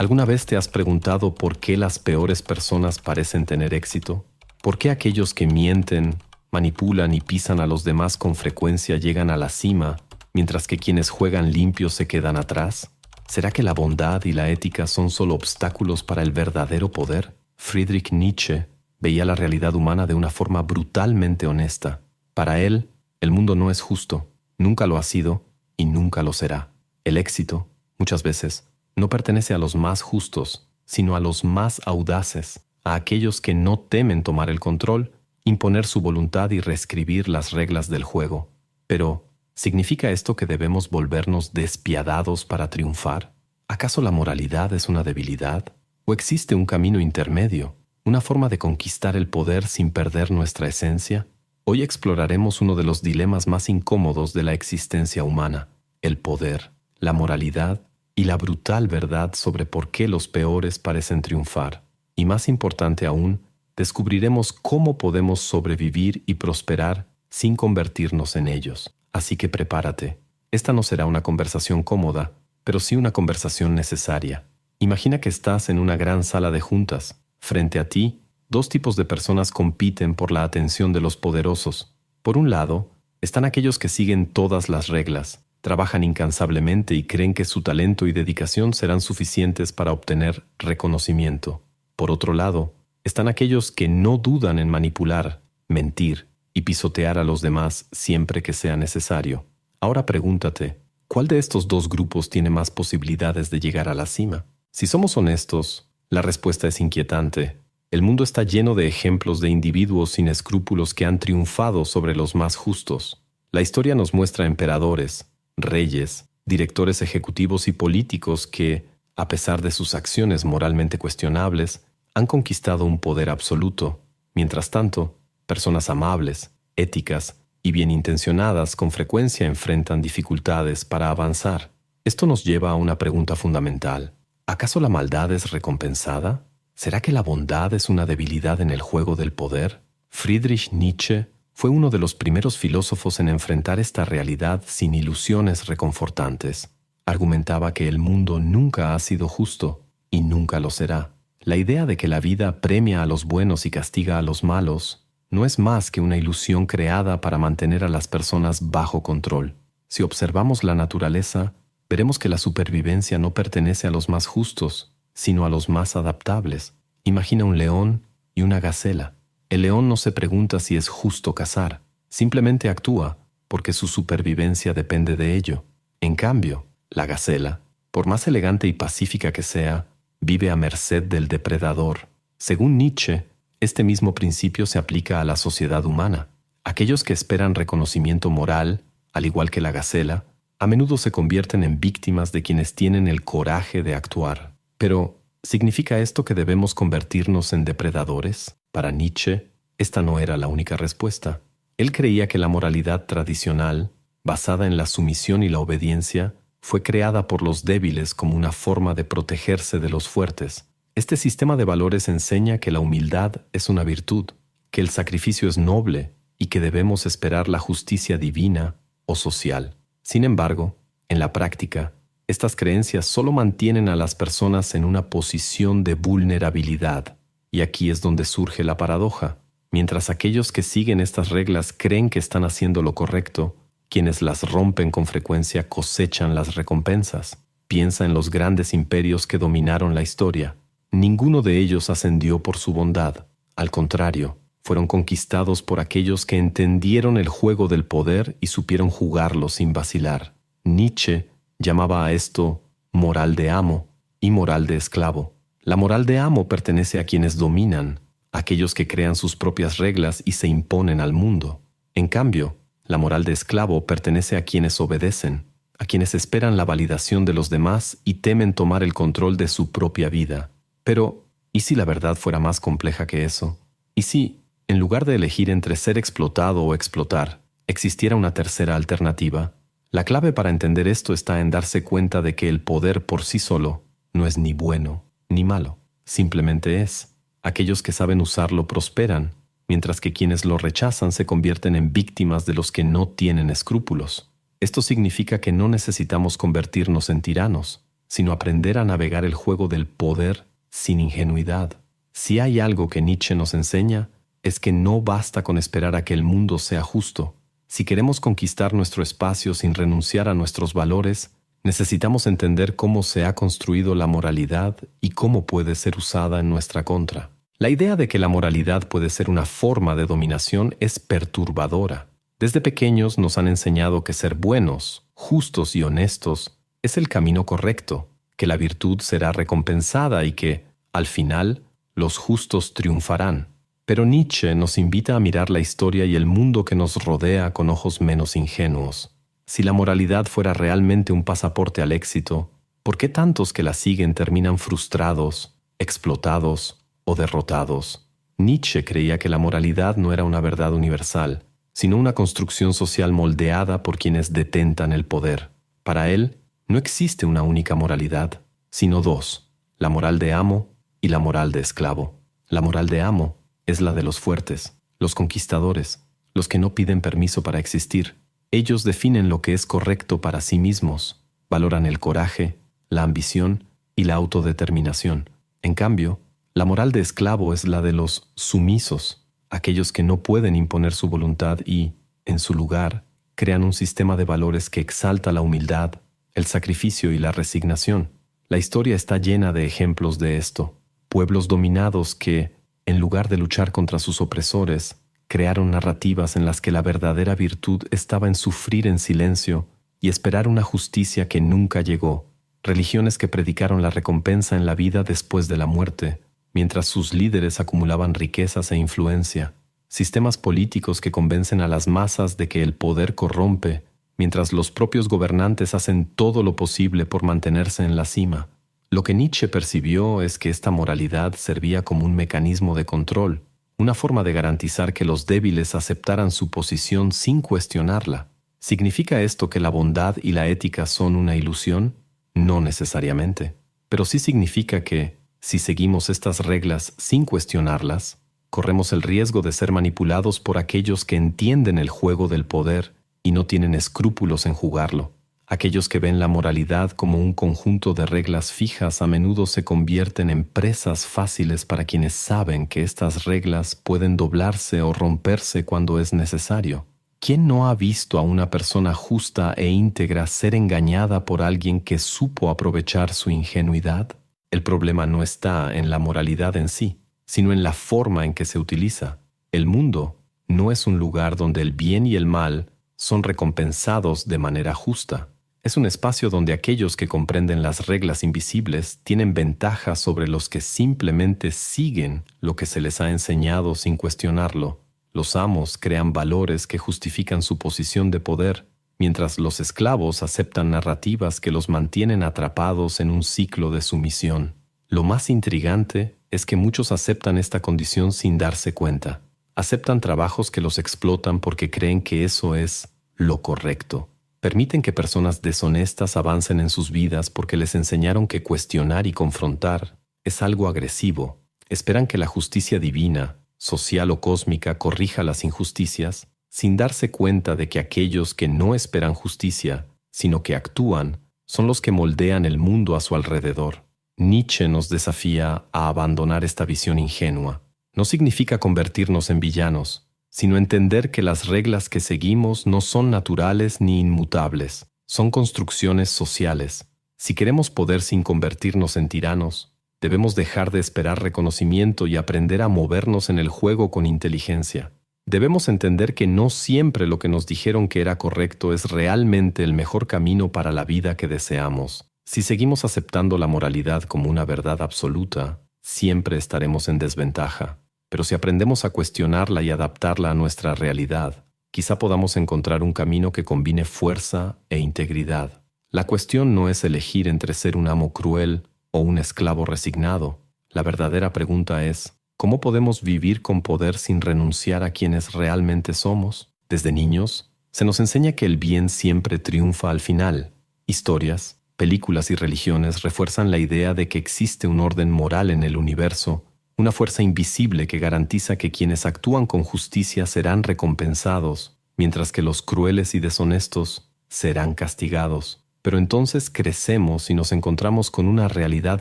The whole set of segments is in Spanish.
¿Alguna vez te has preguntado por qué las peores personas parecen tener éxito? ¿Por qué aquellos que mienten, manipulan y pisan a los demás con frecuencia llegan a la cima, mientras que quienes juegan limpios se quedan atrás? ¿Será que la bondad y la ética son solo obstáculos para el verdadero poder? Friedrich Nietzsche veía la realidad humana de una forma brutalmente honesta. Para él, el mundo no es justo, nunca lo ha sido y nunca lo será. El éxito, muchas veces, no pertenece a los más justos, sino a los más audaces, a aquellos que no temen tomar el control, imponer su voluntad y reescribir las reglas del juego. Pero, ¿significa esto que debemos volvernos despiadados para triunfar? ¿Acaso la moralidad es una debilidad? ¿O existe un camino intermedio, una forma de conquistar el poder sin perder nuestra esencia? Hoy exploraremos uno de los dilemas más incómodos de la existencia humana: el poder, la moralidad y la brutal verdad sobre por qué los peores parecen triunfar. Y más importante aún, descubriremos cómo podemos sobrevivir y prosperar sin convertirnos en ellos. Así que prepárate. Esta no será una conversación cómoda, pero sí una conversación necesaria. Imagina que estás en una gran sala de juntas. Frente a ti, dos tipos de personas compiten por la atención de los poderosos. Por un lado, están aquellos que siguen todas las reglas, trabajan incansablemente y creen que su talento y dedicación serán suficientes para obtener reconocimiento. Por otro lado, están aquellos que no dudan en manipular, mentir y pisotear a los demás siempre que sea necesario. Ahora pregúntate, ¿cuál de estos dos grupos tiene más posibilidades de llegar a la cima? Si somos honestos, la respuesta es inquietante. El mundo está lleno de ejemplos de individuos sin escrúpulos que han triunfado sobre los más justos. La historia nos muestra emperadores, reyes, directores ejecutivos y políticos que, a pesar de sus acciones moralmente cuestionables, han conquistado un poder absoluto. Mientras tanto, personas amables, éticas y bien intencionadas con frecuencia enfrentan dificultades para avanzar. Esto nos lleva a una pregunta fundamental. ¿Acaso la maldad es recompensada? ¿Será que la bondad es una debilidad en el juego del poder? Friedrich Nietzsche fue uno de los primeros filósofos en enfrentar esta realidad sin ilusiones reconfortantes. Argumentaba que el mundo nunca ha sido justo y nunca lo será. La idea de que la vida premia a los buenos y castiga a los malos no es más que una ilusión creada para mantener a las personas bajo control. Si observamos la naturaleza, veremos que la supervivencia no pertenece a los más justos, sino a los más adaptables. Imagina un león y una gacela. El león no se pregunta si es justo cazar, simplemente actúa porque su supervivencia depende de ello. En cambio, la gacela, por más elegante y pacífica que sea, vive a merced del depredador. Según Nietzsche, este mismo principio se aplica a la sociedad humana. Aquellos que esperan reconocimiento moral, al igual que la gacela, a menudo se convierten en víctimas de quienes tienen el coraje de actuar. Pero, ¿significa esto que debemos convertirnos en depredadores? Para Nietzsche, esta no era la única respuesta. Él creía que la moralidad tradicional, basada en la sumisión y la obediencia, fue creada por los débiles como una forma de protegerse de los fuertes. Este sistema de valores enseña que la humildad es una virtud, que el sacrificio es noble y que debemos esperar la justicia divina o social. Sin embargo, en la práctica, estas creencias solo mantienen a las personas en una posición de vulnerabilidad. Y aquí es donde surge la paradoja. Mientras aquellos que siguen estas reglas creen que están haciendo lo correcto, quienes las rompen con frecuencia cosechan las recompensas. Piensa en los grandes imperios que dominaron la historia. Ninguno de ellos ascendió por su bondad. Al contrario, fueron conquistados por aquellos que entendieron el juego del poder y supieron jugarlo sin vacilar. Nietzsche llamaba a esto moral de amo y moral de esclavo. La moral de amo pertenece a quienes dominan, aquellos que crean sus propias reglas y se imponen al mundo. En cambio, la moral de esclavo pertenece a quienes obedecen, a quienes esperan la validación de los demás y temen tomar el control de su propia vida. Pero, ¿y si la verdad fuera más compleja que eso? ¿Y si, en lugar de elegir entre ser explotado o explotar, existiera una tercera alternativa? La clave para entender esto está en darse cuenta de que el poder por sí solo no es ni bueno ni malo, simplemente es. Aquellos que saben usarlo prosperan, mientras que quienes lo rechazan se convierten en víctimas de los que no tienen escrúpulos. Esto significa que no necesitamos convertirnos en tiranos, sino aprender a navegar el juego del poder sin ingenuidad. Si hay algo que Nietzsche nos enseña, es que no basta con esperar a que el mundo sea justo. Si queremos conquistar nuestro espacio sin renunciar a nuestros valores, necesitamos entender cómo se ha construido la moralidad y cómo puede ser usada en nuestra contra. La idea de que la moralidad puede ser una forma de dominación es perturbadora. Desde pequeños nos han enseñado que ser buenos, justos y honestos es el camino correcto, que la virtud será recompensada y que, al final, los justos triunfarán. Pero Nietzsche nos invita a mirar la historia y el mundo que nos rodea con ojos menos ingenuos. Si la moralidad fuera realmente un pasaporte al éxito, ¿por qué tantos que la siguen terminan frustrados, explotados o derrotados? Nietzsche creía que la moralidad no era una verdad universal, sino una construcción social moldeada por quienes detentan el poder. Para él, no existe una única moralidad, sino dos: la moral de amo y la moral de esclavo. La moral de amo es la de los fuertes, los conquistadores, los que no piden permiso para existir. Ellos definen lo que es correcto para sí mismos, valoran el coraje, la ambición y la autodeterminación. En cambio, la moral de esclavo es la de los sumisos, aquellos que no pueden imponer su voluntad y, en su lugar, crean un sistema de valores que exalta la humildad, el sacrificio y la resignación. La historia está llena de ejemplos de esto. Pueblos dominados que, en lugar de luchar contra sus opresores, crearon narrativas en las que la verdadera virtud estaba en sufrir en silencio y esperar una justicia que nunca llegó. Religiones que predicaron la recompensa en la vida después de la muerte, mientras sus líderes acumulaban riquezas e influencia. Sistemas políticos que convencen a las masas de que el poder corrompe, mientras los propios gobernantes hacen todo lo posible por mantenerse en la cima. Lo que Nietzsche percibió es que esta moralidad servía como un mecanismo de control, una forma de garantizar que los débiles aceptaran su posición sin cuestionarla. ¿Significa esto que la bondad y la ética son una ilusión? No necesariamente. Pero sí significa que, si seguimos estas reglas sin cuestionarlas, corremos el riesgo de ser manipulados por aquellos que entienden el juego del poder y no tienen escrúpulos en jugarlo. Aquellos que ven la moralidad como un conjunto de reglas fijas a menudo se convierten en presas fáciles para quienes saben que estas reglas pueden doblarse o romperse cuando es necesario. ¿Quién no ha visto a una persona justa e íntegra ser engañada por alguien que supo aprovechar su ingenuidad? El problema no está en la moralidad en sí, sino en la forma en que se utiliza. El mundo no es un lugar donde el bien y el mal son recompensados de manera justa. Es un espacio donde aquellos que comprenden las reglas invisibles tienen ventaja sobre los que simplemente siguen lo que se les ha enseñado sin cuestionarlo. Los amos crean valores que justifican su posición de poder, mientras los esclavos aceptan narrativas que los mantienen atrapados en un ciclo de sumisión. Lo más intrigante es que muchos aceptan esta condición sin darse cuenta. Aceptan trabajos que los explotan porque creen que eso es lo correcto. Permiten que personas deshonestas avancen en sus vidas porque les enseñaron que cuestionar y confrontar es algo agresivo. Esperan que la justicia divina, social o cósmica, corrija las injusticias, sin darse cuenta de que aquellos que no esperan justicia, sino que actúan, son los que moldean el mundo a su alrededor. Nietzsche nos desafía a abandonar esta visión ingenua. No significa convertirnos en villanos, sino entender que las reglas que seguimos no son naturales ni inmutables, son construcciones sociales. Si queremos poder sin convertirnos en tiranos, debemos dejar de esperar reconocimiento y aprender a movernos en el juego con inteligencia. Debemos entender que no siempre lo que nos dijeron que era correcto es realmente el mejor camino para la vida que deseamos. Si seguimos aceptando la moralidad como una verdad absoluta, siempre estaremos en desventaja. Pero si aprendemos a cuestionarla y adaptarla a nuestra realidad, quizá podamos encontrar un camino que combine fuerza e integridad. La cuestión no es elegir entre ser un amo cruel o un esclavo resignado. La verdadera pregunta es, ¿cómo podemos vivir con poder sin renunciar a quienes realmente somos? Desde niños, se nos enseña que el bien siempre triunfa al final. Historias, películas y religiones refuerzan la idea de que existe un orden moral en el universo, una fuerza invisible que garantiza que quienes actúan con justicia serán recompensados, mientras que los crueles y deshonestos serán castigados. Pero entonces crecemos y nos encontramos con una realidad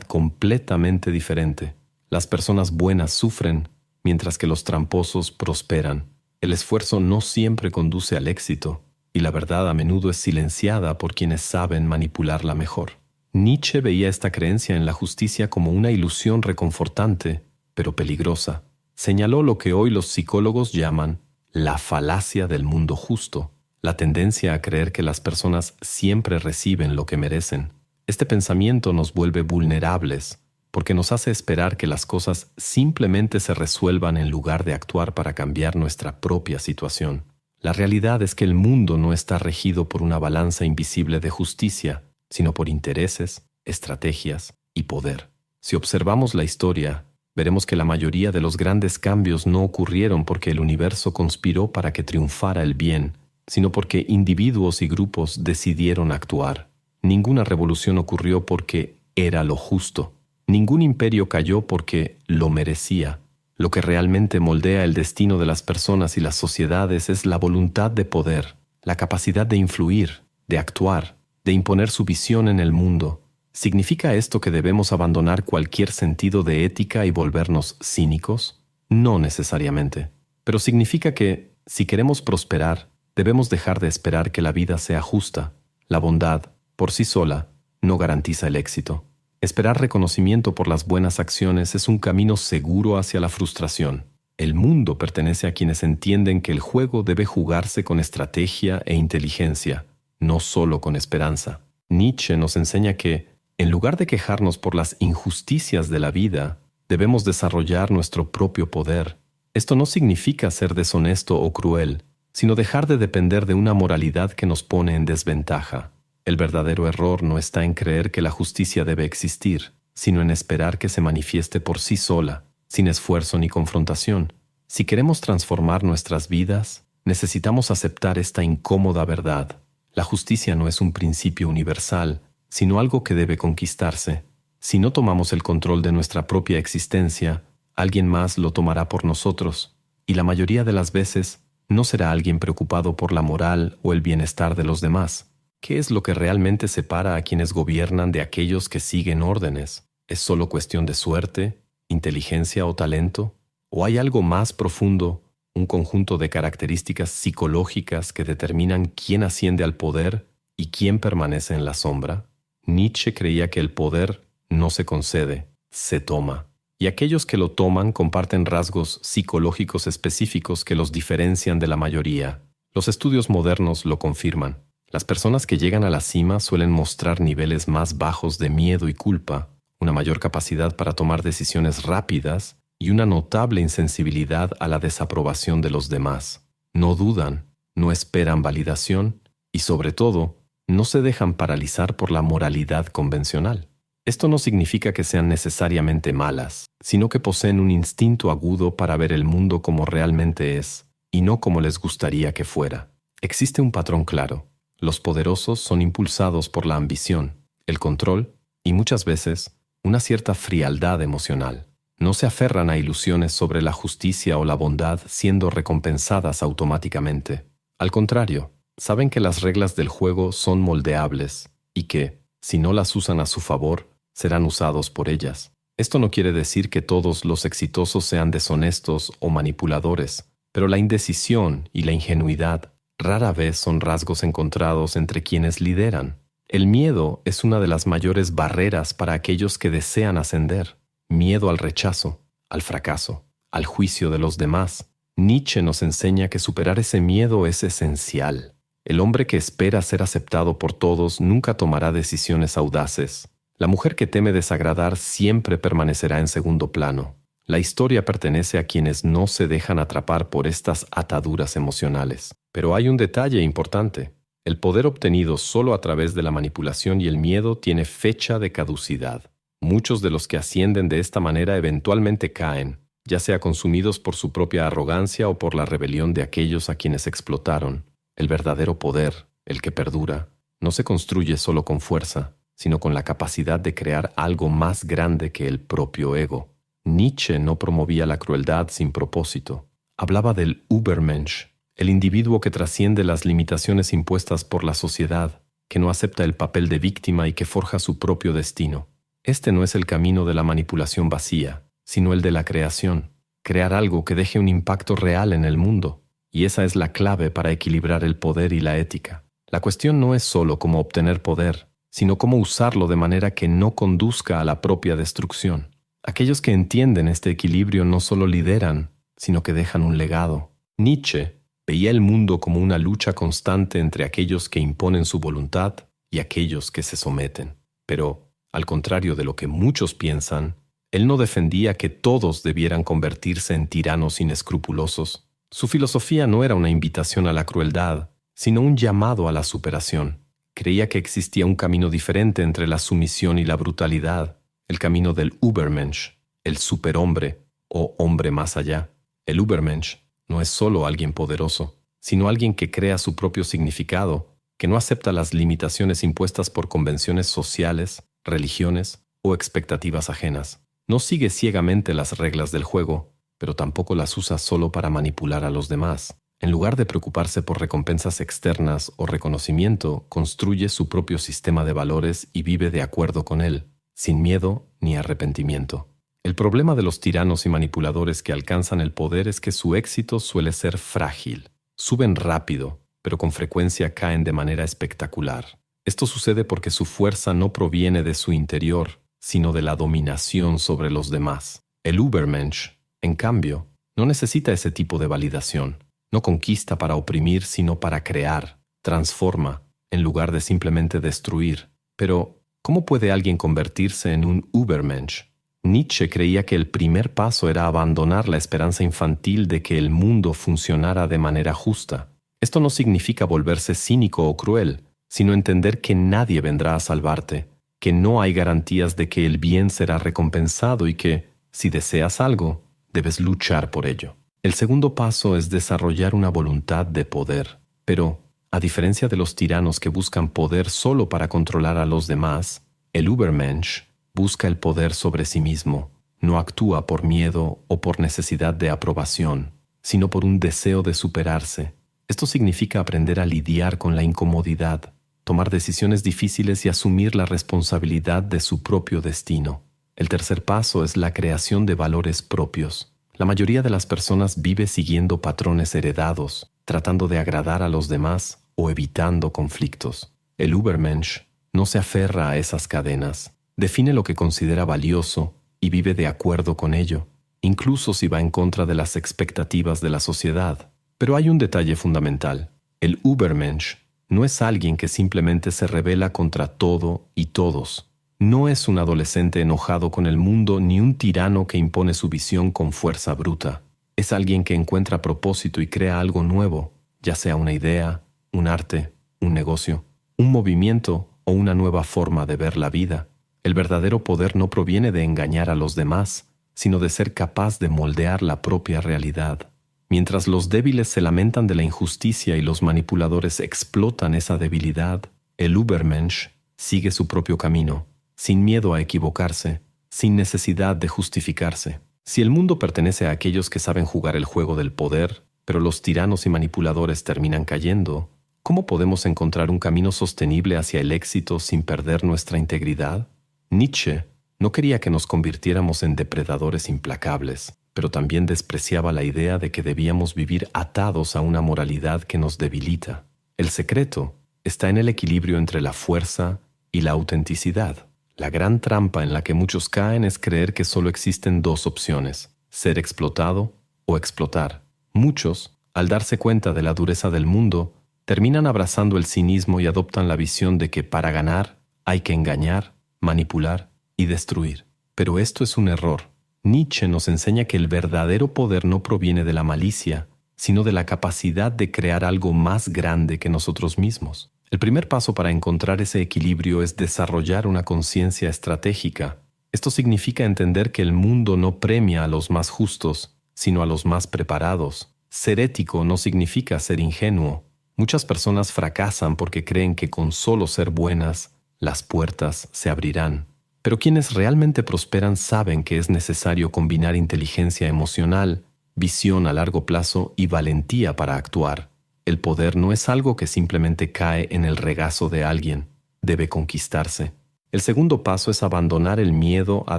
completamente diferente. Las personas buenas sufren, mientras que los tramposos prosperan. El esfuerzo no siempre conduce al éxito, y la verdad a menudo es silenciada por quienes saben manipularla mejor. Nietzsche veía esta creencia en la justicia como una ilusión reconfortante, pero peligrosa. Señaló lo que hoy los psicólogos llaman la falacia del mundo justo, la tendencia a creer que las personas siempre reciben lo que merecen. Este pensamiento nos vuelve vulnerables, porque nos hace esperar que las cosas simplemente se resuelvan en lugar de actuar para cambiar nuestra propia situación. La realidad es que el mundo no está regido por una balanza invisible de justicia, sino por intereses, estrategias y poder. Si observamos la historia, veremos que la mayoría de los grandes cambios no ocurrieron porque el universo conspiró para que triunfara el bien, sino porque individuos y grupos decidieron actuar. Ninguna revolución ocurrió porque era lo justo. Ningún imperio cayó porque lo merecía. Lo que realmente moldea el destino de las personas y las sociedades es la voluntad de poder, la capacidad de influir, de actuar, de imponer su visión en el mundo. ¿Significa esto que debemos abandonar cualquier sentido de ética y volvernos cínicos? No necesariamente. Pero significa que, si queremos prosperar, debemos dejar de esperar que la vida sea justa. La bondad, por sí sola, no garantiza el éxito. Esperar reconocimiento por las buenas acciones es un camino seguro hacia la frustración. El mundo pertenece a quienes entienden que el juego debe jugarse con estrategia e inteligencia, no solo con esperanza. Nietzsche nos enseña que, en lugar de quejarnos por las injusticias de la vida, debemos desarrollar nuestro propio poder. Esto no significa ser deshonesto o cruel, sino dejar de depender de una moralidad que nos pone en desventaja. El verdadero error no está en creer que la justicia debe existir, sino en esperar que se manifieste por sí sola, sin esfuerzo ni confrontación. Si queremos transformar nuestras vidas, necesitamos aceptar esta incómoda verdad. La justicia no es un principio universal, sino algo que debe conquistarse. Si no tomamos el control de nuestra propia existencia, alguien más lo tomará por nosotros, y la mayoría de las veces no será alguien preocupado por la moral o el bienestar de los demás. ¿Qué es lo que realmente separa a quienes gobiernan de aquellos que siguen órdenes? ¿Es solo cuestión de suerte, inteligencia o talento? ¿O hay algo más profundo, un conjunto de características psicológicas que determinan quién asciende al poder y quién permanece en la sombra? Nietzsche creía que el poder no se concede, se toma. Y aquellos que lo toman comparten rasgos psicológicos específicos que los diferencian de la mayoría. Los estudios modernos lo confirman. Las personas que llegan a la cima suelen mostrar niveles más bajos de miedo y culpa, una mayor capacidad para tomar decisiones rápidas y una notable insensibilidad a la desaprobación de los demás. No dudan, no esperan validación y, sobre todo, no se dejan paralizar por la moralidad convencional. Esto no significa que sean necesariamente malas, sino que poseen un instinto agudo para ver el mundo como realmente es, y no como les gustaría que fuera. Existe un patrón claro. Los poderosos son impulsados por la ambición, el control y muchas veces una cierta frialdad emocional. No se aferran a ilusiones sobre la justicia o la bondad siendo recompensadas automáticamente. Al contrario, saben que las reglas del juego son moldeables y que, si no las usan a su favor, serán usados por ellas. Esto no quiere decir que todos los exitosos sean deshonestos o manipuladores, pero la indecisión y la ingenuidad rara vez son rasgos encontrados entre quienes lideran. El miedo es una de las mayores barreras para aquellos que desean ascender. Miedo al rechazo, al fracaso, al juicio de los demás. Nietzsche nos enseña que superar ese miedo es esencial. El hombre que espera ser aceptado por todos nunca tomará decisiones audaces. La mujer que teme desagradar siempre permanecerá en segundo plano. La historia pertenece a quienes no se dejan atrapar por estas ataduras emocionales. Pero hay un detalle importante. El poder obtenido solo a través de la manipulación y el miedo tiene fecha de caducidad. Muchos de los que ascienden de esta manera eventualmente caen, ya sea consumidos por su propia arrogancia o por la rebelión de aquellos a quienes explotaron. El verdadero poder, el que perdura, no se construye solo con fuerza, sino con la capacidad de crear algo más grande que el propio ego. Nietzsche no promovía la crueldad sin propósito. Hablaba del Übermensch, el individuo que trasciende las limitaciones impuestas por la sociedad. que no acepta el papel de víctima y que forja su propio destino. Este no es el camino de la manipulación vacía, sino el de la creación. Crear algo que deje un impacto real en el mundo. Y esa es la clave para equilibrar el poder y la ética. La cuestión no es solo cómo obtener poder, sino cómo usarlo de manera que no conduzca a la propia destrucción. Aquellos que entienden este equilibrio no solo lideran, sino que dejan un legado. Nietzsche veía el mundo como una lucha constante entre aquellos que imponen su voluntad y aquellos que se someten. Pero, al contrario de lo que muchos piensan, él no defendía que todos debieran convertirse en tiranos inescrupulosos. Su filosofía no era una invitación a la crueldad, sino un llamado a la superación. Creía que existía un camino diferente entre la sumisión y la brutalidad, el camino del Übermensch, el superhombre o hombre más allá. El Übermensch no es solo alguien poderoso, sino alguien que crea su propio significado, que no acepta las limitaciones impuestas por convenciones sociales, religiones o expectativas ajenas. No sigue ciegamente las reglas del juego, pero tampoco las usa solo para manipular a los demás. En lugar de preocuparse por recompensas externas o reconocimiento, construye su propio sistema de valores y vive de acuerdo con él, sin miedo ni arrepentimiento. El problema de los tiranos y manipuladores que alcanzan el poder es que su éxito suele ser frágil. Suben rápido, pero con frecuencia caen de manera espectacular. Esto sucede porque su fuerza no proviene de su interior, sino de la dominación sobre los demás. El Übermensch, en cambio, no necesita ese tipo de validación. No conquista para oprimir, sino para crear, transforma, en lugar de simplemente destruir. Pero, ¿cómo puede alguien convertirse en un Übermensch? Nietzsche creía que el primer paso era abandonar la esperanza infantil de que el mundo funcionara de manera justa. Esto no significa volverse cínico o cruel, sino entender que nadie vendrá a salvarte, que no hay garantías de que el bien será recompensado y que, si deseas algo, debes luchar por ello. El segundo paso es desarrollar una voluntad de poder. Pero, a diferencia de los tiranos que buscan poder solo para controlar a los demás, el Übermensch busca el poder sobre sí mismo. No actúa por miedo o por necesidad de aprobación, sino por un deseo de superarse. Esto significa aprender a lidiar con la incomodidad, tomar decisiones difíciles y asumir la responsabilidad de su propio destino. El tercer paso es la creación de valores propios. La mayoría de las personas vive siguiendo patrones heredados, tratando de agradar a los demás o evitando conflictos. El Übermensch no se aferra a esas cadenas, define lo que considera valioso y vive de acuerdo con ello, incluso si va en contra de las expectativas de la sociedad. Pero hay un detalle fundamental. El Übermensch no es alguien que simplemente se rebela contra todo y todos. No es un adolescente enojado con el mundo ni un tirano que impone su visión con fuerza bruta. Es alguien que encuentra propósito y crea algo nuevo, ya sea una idea, un arte, un negocio, un movimiento o una nueva forma de ver la vida. El verdadero poder no proviene de engañar a los demás, sino de ser capaz de moldear la propia realidad. Mientras los débiles se lamentan de la injusticia y los manipuladores explotan esa debilidad, el Übermensch sigue su propio camino, sin miedo a equivocarse, sin necesidad de justificarse. Si el mundo pertenece a aquellos que saben jugar el juego del poder, pero los tiranos y manipuladores terminan cayendo, ¿cómo podemos encontrar un camino sostenible hacia el éxito sin perder nuestra integridad? Nietzsche no quería que nos convirtiéramos en depredadores implacables, pero también despreciaba la idea de que debíamos vivir atados a una moralidad que nos debilita. El secreto está en el equilibrio entre la fuerza y la autenticidad. La gran trampa en la que muchos caen es creer que solo existen dos opciones: ser explotado o explotar. Muchos, al darse cuenta de la dureza del mundo, terminan abrazando el cinismo y adoptan la visión de que para ganar hay que engañar, manipular y destruir. Pero esto es un error. Nietzsche nos enseña que el verdadero poder no proviene de la malicia, sino de la capacidad de crear algo más grande que nosotros mismos. El primer paso para encontrar ese equilibrio es desarrollar una conciencia estratégica. Esto significa entender que el mundo no premia a los más justos, sino a los más preparados. Ser ético no significa ser ingenuo. Muchas personas fracasan porque creen que con solo ser buenas, las puertas se abrirán. Pero quienes realmente prosperan saben que es necesario combinar inteligencia emocional, visión a largo plazo y valentía para actuar. El poder no es algo que simplemente cae en el regazo de alguien, debe conquistarse. El segundo paso es abandonar el miedo a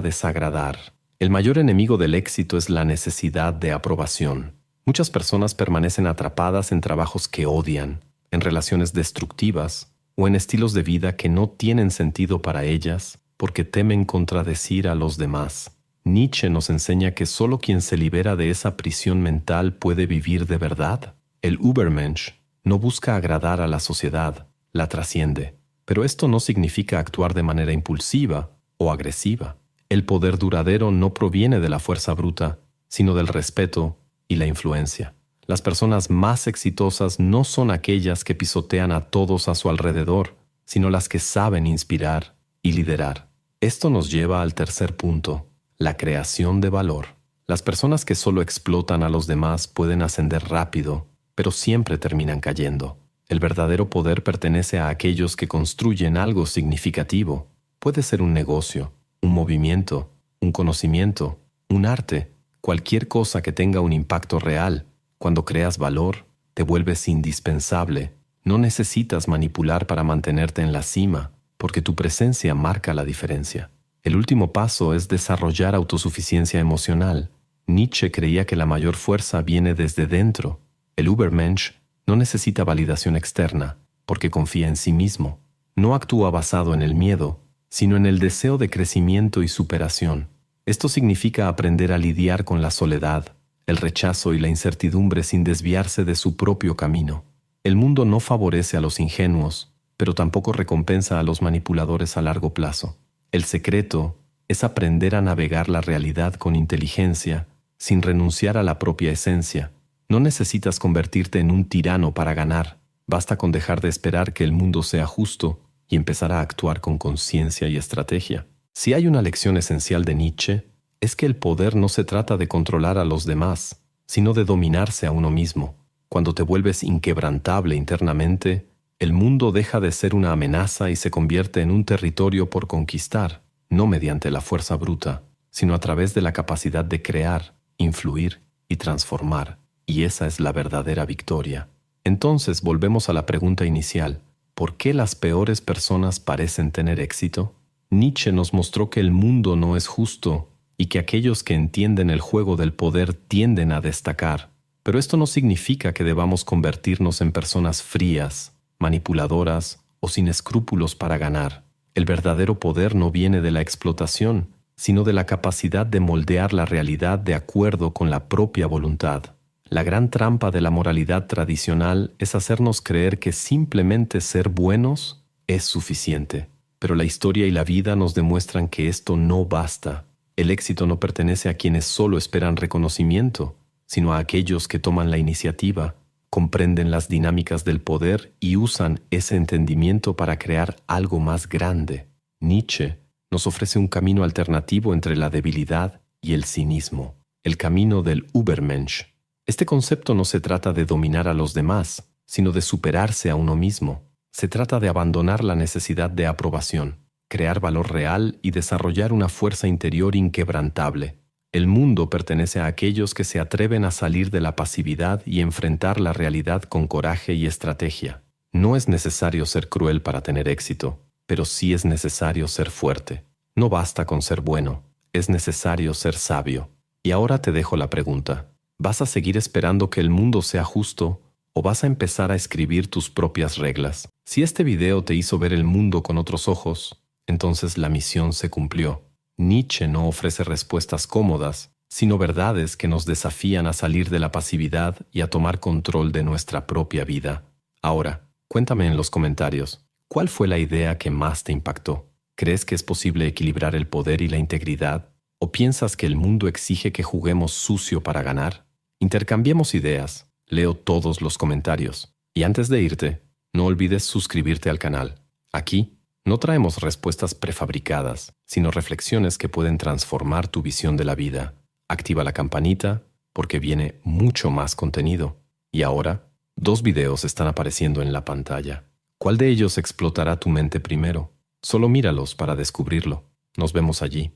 desagradar. El mayor enemigo del éxito es la necesidad de aprobación. Muchas personas permanecen atrapadas en trabajos que odian, en relaciones destructivas o en estilos de vida que no tienen sentido para ellas porque temen contradecir a los demás. Nietzsche nos enseña que solo quien se libera de esa prisión mental puede vivir de verdad. El Übermensch no busca agradar a la sociedad, la trasciende. Pero esto no significa actuar de manera impulsiva o agresiva. El poder duradero no proviene de la fuerza bruta, sino del respeto y la influencia. Las personas más exitosas no son aquellas que pisotean a todos a su alrededor, sino las que saben inspirar y liderar. Esto nos lleva al tercer punto, la creación de valor. Las personas que solo explotan a los demás pueden ascender rápido, pero siempre terminan cayendo. El verdadero poder pertenece a aquellos que construyen algo significativo. Puede ser un negocio, un movimiento, un conocimiento, un arte, cualquier cosa que tenga un impacto real. Cuando creas valor, te vuelves indispensable. No necesitas manipular para mantenerte en la cima, porque tu presencia marca la diferencia. El último paso es desarrollar autosuficiencia emocional. Nietzsche creía que la mayor fuerza viene desde dentro. El Übermensch no necesita validación externa, porque confía en sí mismo. No actúa basado en el miedo, sino en el deseo de crecimiento y superación. Esto significa aprender a lidiar con la soledad, el rechazo y la incertidumbre sin desviarse de su propio camino. El mundo no favorece a los ingenuos, pero tampoco recompensa a los manipuladores a largo plazo. El secreto es aprender a navegar la realidad con inteligencia, sin renunciar a la propia esencia. No necesitas convertirte en un tirano para ganar. Basta con dejar de esperar que el mundo sea justo y empezar a actuar con conciencia y estrategia. Si hay una lección esencial de Nietzsche, es que el poder no se trata de controlar a los demás, sino de dominarse a uno mismo. Cuando te vuelves inquebrantable internamente, el mundo deja de ser una amenaza y se convierte en un territorio por conquistar, no mediante la fuerza bruta, sino a través de la capacidad de crear, influir y transformar. Y esa es la verdadera victoria. Entonces volvemos a la pregunta inicial. ¿Por qué las peores personas parecen tener éxito? Nietzsche nos mostró que el mundo no es justo y que aquellos que entienden el juego del poder tienden a destacar. Pero esto no significa que debamos convertirnos en personas frías, manipuladoras o sin escrúpulos para ganar. El verdadero poder no viene de la explotación, sino de la capacidad de moldear la realidad de acuerdo con la propia voluntad. La gran trampa de la moralidad tradicional es hacernos creer que simplemente ser buenos es suficiente. Pero la historia y la vida nos demuestran que esto no basta. El éxito no pertenece a quienes solo esperan reconocimiento, sino a aquellos que toman la iniciativa, comprenden las dinámicas del poder y usan ese entendimiento para crear algo más grande. Nietzsche nos ofrece un camino alternativo entre la debilidad y el cinismo, el camino del Übermensch. Este concepto no se trata de dominar a los demás, sino de superarse a uno mismo. Se trata de abandonar la necesidad de aprobación, crear valor real y desarrollar una fuerza interior inquebrantable. El mundo pertenece a aquellos que se atreven a salir de la pasividad y enfrentar la realidad con coraje y estrategia. No es necesario ser cruel para tener éxito, pero sí es necesario ser fuerte. No basta con ser bueno, es necesario ser sabio. Y ahora te dejo la pregunta. ¿Vas a seguir esperando que el mundo sea justo o vas a empezar a escribir tus propias reglas? Si este video te hizo ver el mundo con otros ojos, entonces la misión se cumplió. Nietzsche no ofrece respuestas cómodas, sino verdades que nos desafían a salir de la pasividad y a tomar control de nuestra propia vida. Ahora, cuéntame en los comentarios, ¿cuál fue la idea que más te impactó? ¿Crees que es posible equilibrar el poder y la integridad? ¿O piensas que el mundo exige que juguemos sucio para ganar? Intercambiemos ideas, leo todos los comentarios. Y antes de irte, no olvides suscribirte al canal. Aquí no traemos respuestas prefabricadas, sino reflexiones que pueden transformar tu visión de la vida. Activa la campanita, porque viene mucho más contenido. Y ahora, 2 videos están apareciendo en la pantalla. ¿Cuál de ellos explotará tu mente primero? Solo míralos para descubrirlo. Nos vemos allí.